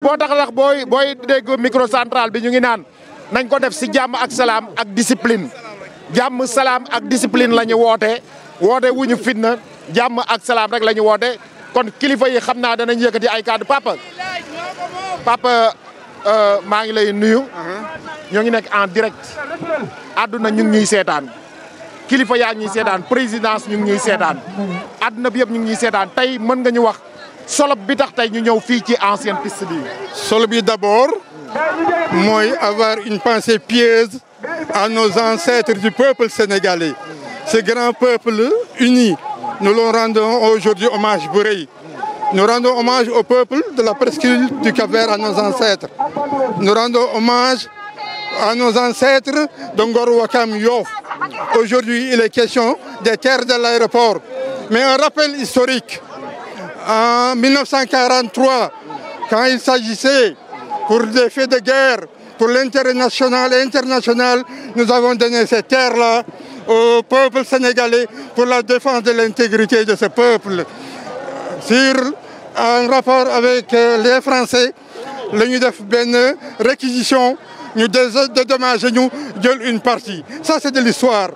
boo tax booy dégg microcentral bi ñu ngi naan nañ ko def si jàmm ak salaam ak discipline jàmm salaam ak discipline la ñu woote wuñu fitna jàmm ak salaam rek la ñu woote kon kilifa yi xam naa danañ yëkkati ay kàddu papa maa ngi lay nuyu. ñoo ngi nekk en direct àdduna ñu ngi ñuy seetaan kilifa yaa ngi ñuy seetaan présidence ñu ngi ñuy seetaan àdduna bi yëpp ñu ngi ñuy seetaan tey mën nga ñu wax solo bi tax tey ñu ñëw fii ci ancienne piste bi. Solo bi d'abord mooy avoir une pensée pieuse à nos ancêtres du peuple sénégalais. Ce grand peuple uni, nous leur rendons aujourd'hui hommage bu rëy. Nous rendons hommage au peuple de la presqu'île du Cap-Vert, à nos ancêtres. Nous rendons hommage à nos ancêtres de Ngor Ouakam Yoff. Aujourd'hui, il est question des terres de l'aéroport. Mais un rappel historique. En 1943, quand il s'agissait pour des faits de guerre, pour l'intérêt national et international, nous avons donné ces terres-là au peuple sénégalais pour la défense de l'intégrité de ce peuple. En rapport avec les Français, la ñu def benn réquisition ñu dédommagé ñu jël une partie. Ça, c'est de l'histoire.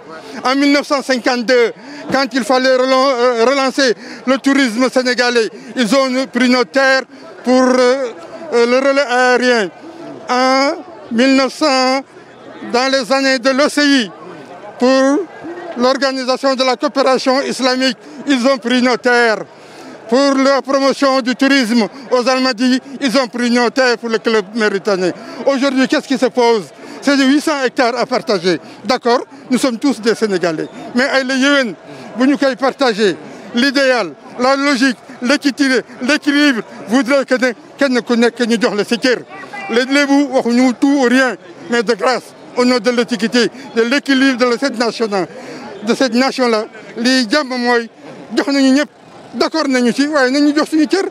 En 1952, quand il fallait relancer le tourisme sénégalais, ils ont pris nos terres pour le relais aérien. En 1900, dans les années de l'OCI, pour l'organisation de la coopération islamique, ils ont pris nos terres. Pour la promotion du tourisme aux Almadies, ils ont pris nos terres pour le club mauritanien. Aujourd'hui, qu'est-ce qui se pose? C'est de 800 hectares à partager. D'accord, nous sommes tous des Sénégalais. Mais ay la yéwén bu ñu koy partager, l'idéal, la logique, l'équilibre voudrait que kenn ku nekk ñu jox la sa cër. Les Lébou waxuñu tout ou rien, mais de grâce, au nom de l'équité, de l'équilibre de cette nation-là, li jàmm mooy jox nañu ñëpp. D'accord nañu ci waaye nañu jox suñu cër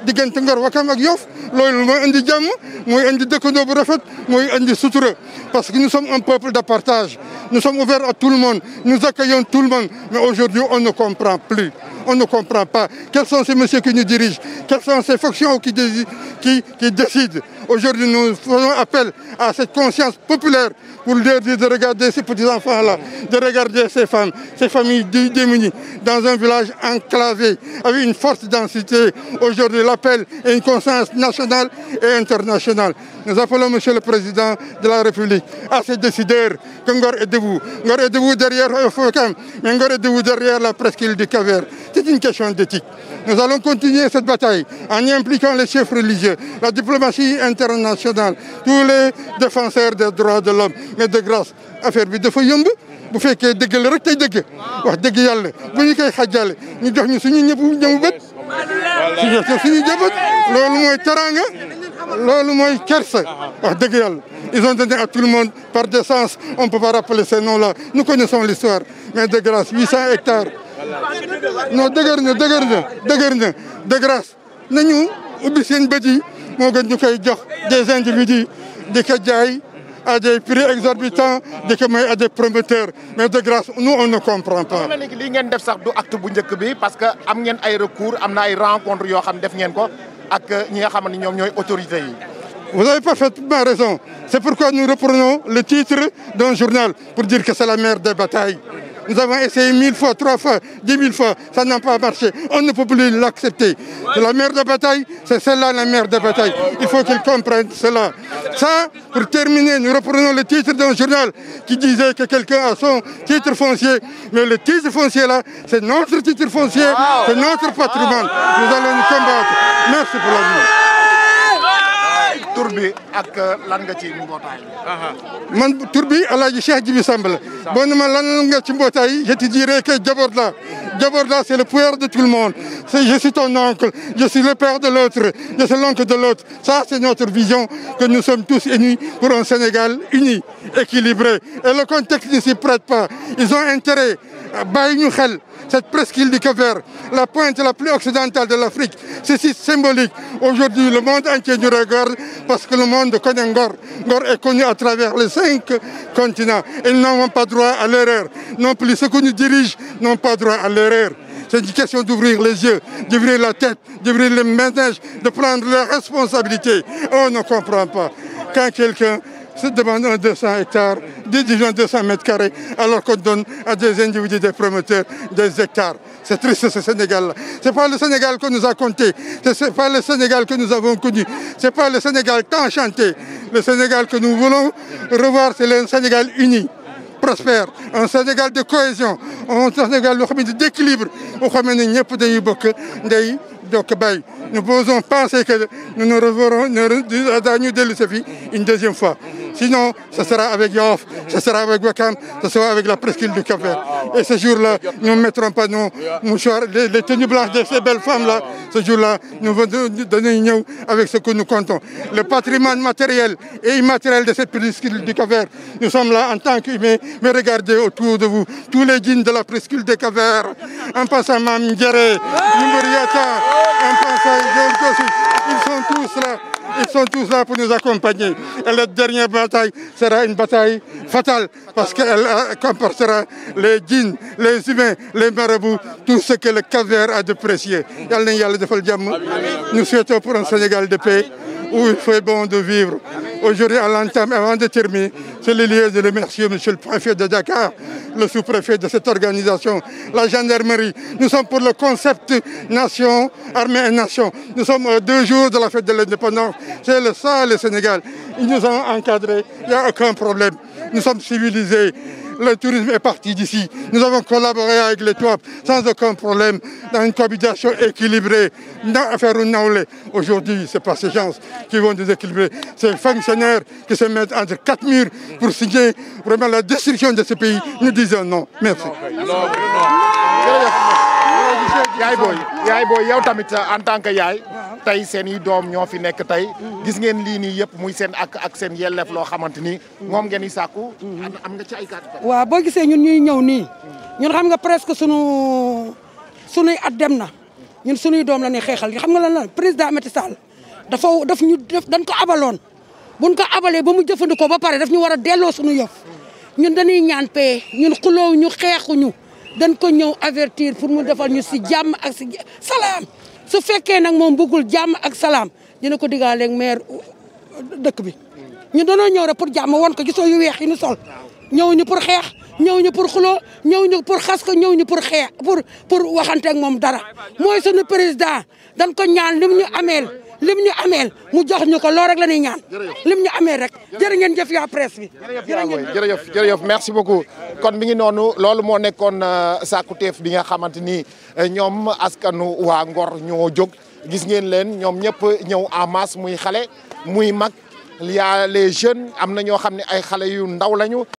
diggante Ngor Wakam ak Yoff loolu mooy indi jàmm mooy indi dëkkandoo bu rafet mooy indi sutura parce que nous sommes un peuple de partage. Nous sommes ouverts à tout le monde, nous accueillons tout le monde, mais aujourd'hui on ne comprend plus, on ne comprend pas quels sont ces messieurs qui nous dirigent, quelles sont ces factions qui décident. Aujourd'hui nous faisons appel à cette conscience populaire pour leur dire de regarder ces petits-enfants-là, de regarder ces femmes, ces familles démunies dans un village enclavé avec une forte densité. Aujourd'hui l'appel est une conscience nationale et internationale. Nous appelons Monsieur le Président de la République à ces décideurs que Ngor est debout. Ngor est debout derrière Ouakam, mais Ngor est debout derrière la presqu'île du Cap-Vert. C'est une question d'éthique. Nous allons continuer cette bataille en y impliquant les chefs religieux, la diplomatie internationale, tous les défenseurs des droits de l'homme. Mais de grâce, affaire bi dafa yomb bu fekkee dëgg la rek tey dëgg wax dëgg yàlla bu ñu koy xàjjale ñu jox ñu suñu ñëmu bët suñu jëbët loolu mooy teraanga loolu mooy kersa wax dëgg yàlla. Ils ont donné à tout le monde par décence, on ne peut pas rappeler ces noms-là. Nous connaissons l'histoire, mais de grâce, 800 hectares. Non, dëgër na de grâce nañu ubbi seen bët yi moo gën ñu koy jox des individus di ko jaay à des prix exorbitants di ko may à des promoteurs, mais de grâce nous on ne comprend pas. li ngeen def sax du acte bu njëkk bi parce que am ngeen ay recours am na ay rencontres yoo xam def ngeen ko ak ñi nga xam ne ñoom ñooy autorités yi. Vous avez parfaitement raison. C'est pourquoi nous reprenons le titre d'un journal pour dire que c'est la mère des batailles. Nous avons essayé 1000 fois, 3 fois, 10 000 fois, ça n'a pas marché. On ne peut plus l'accepter. La mère de bataille, c'est celle-là la mère de bataille. Il faut qu'ils comprennent cela. Ça, pour terminer, nous reprenons le titre d'un journal qui disait que quelqu'un a son titre foncier. Mais le titre foncier là, c'est notre titre foncier, c'est notre patrimoine. Nous allons nous combattre. Merci pour la vie. tur bi ak lan nga ci mbootaay. man tur bi El Hadj Cheikh Djibi Samb la. boo ne ma lan nga ci mbootaay je te dirais que Djaborda c'est le père de tout le monde. Je suis ton oncle, je suis le père de l'autre, je suis l'oncle de l'autre. Ça c'est notre vision que nous sommes tous unis pour un Sénégal uni, équilibré. Et le contexte ne s'y prête pas. Ils ont intérêt bàyyi ñu xel cette presqu'île du Cap-Vert, la pointe la plus occidentale de l'Afrique. C'est si symbolique. Aujourd'hui, le monde entier nous regarde parce que le monde connaît Ngor. Ngor est connu à travers les 5 continents. Ils n'ont pas droit à l'erreur. Non plus ceux qui nous dirigent n'ont pas droit à l'erreur. C'est une question d'ouvrir les yeux, d'ouvrir la tête, d'ouvrir les ménages, de prendre leurs responsabilités. On ne comprend pas. Quand quelqu'un se demande un 200 hectares, 200 mètres carrés, alors qu'on donne à des individus, des promoteurs, des hectares. C'est triste ce Sénégal-là. Ce n'est pas le Sénégal que nous a compté, ce n'est pas le Sénégal que nous avons connu, ce n'est pas le Sénégal tant chanté. Le Sénégal que nous voulons revoir, c'est le Sénégal uni, prospère, un Sénégal de cohésion, un Sénégal d'équilibre. Nous posons penser que nous nous reverrons une deuxième fois. Sinon, ce sera avec Yoff, ce sera avec Ouakam, ce sera avec la presqu'île du Cap-Vert. Et ce jour-là, nous ne mettrons pas nos mouchoirs, les tenues blanches de ces belles femmes-là. Ce jour-là, nous venons donner une union avec ce que nous comptons. Le patrimoine matériel et immatériel de cette presqu'île du Cap-Vert. Nous sommes là en tant qu'humains, mais regardez autour de vous, tous les djinns de la presqu'île du Cap-Vert, en passant Mamdiere, Numuriata, en passant ils sont tous là pour nous accompagner. Et la dernière bataille sera une bataille fatale parce qu'elle comportera les djinns, les humains, les marabouts, tout ce que le Cap-Vert a de précieux. Nous souhaitons pour un Sénégal de paix où il fait bon de vivre. Aujourd'hui, à l'entame, avant de terminer, c'est le lieu de remercier monsieur le préfet de Dakar, le sous-préfet de cette organisation, la gendarmerie. Nous sommes pour le concept nation, armée et nation. Nous sommes à 2 jours de la fête de l'indépendance. C'est ça, le Sénégal. Ils nous ont encadrés, il n'y a aucun problème. Nous sommes civilisés. Le tourisme est parti d'ici. Nous avons collaboré avec les TOAP sans aucun problème dans une cohabitation équilibrée. Aujourd'hui, ce n'est pas ces gens qui vont nous équilibrer. C'est les fonctionnaires qui se mettent entre 4 murs pour signer vraiment la destruction de ce pays. Nous disons non. Merci. yaay booy yow tamit en tant que yaay tey seen i doom ñoo fi nekk tey gis ngeen lii nii yëpp muy seen ak seen yelleef loo xamante ni moom ngeen di sàkku am nga ci ay kàddu. waaw boo gisee ñun ñuy ñëw nii ñun xam nga presque sunuy at dem na ñun sunuy doom la ñuy xeexal xam nga lan la président Macky Sall daf dañ ko abaloon buñ ko abalee ba mu jëfandikoo ba pare daf ñu war a delloo sunu yëf ñun dañuy ñaan paix ñun xuloo ñu xeexuñu dañ ko ñëw avertir pour mu defal ñu si jàmm ak si salaam su fekkee nag moom bëggul jàmm ak salaam dina ko digaaleeg maire dëkk bi ñu dañoo ñëw rek pour jàmm won ko gisoo yu weex yi ñu sol ñëw ñu pour xeex ñëw ñu pour xuloo ñëw ñu pour xas ko ñëw ñu pour xeex pour waxante ak moom dara mooy sunu président dañ ko ñaan lim ñu ameel mu jox ñu ko loolu rek la ñuy ñaan lim ñu ameel rek jërë ngeen jëf yaa presse bi. jërëjëf merci beaucoup kon mi ngi noonu loolu moo nekkoon sàkkuteef bi nga xamante ni ñoom askanu waa Ngor ñoo jóg gis ngeen leen ñoom ñëpp ñëw en masse muy xale muy mag il y a les jeunes am na ñoo xam ne ay xale yu ndaw lañu.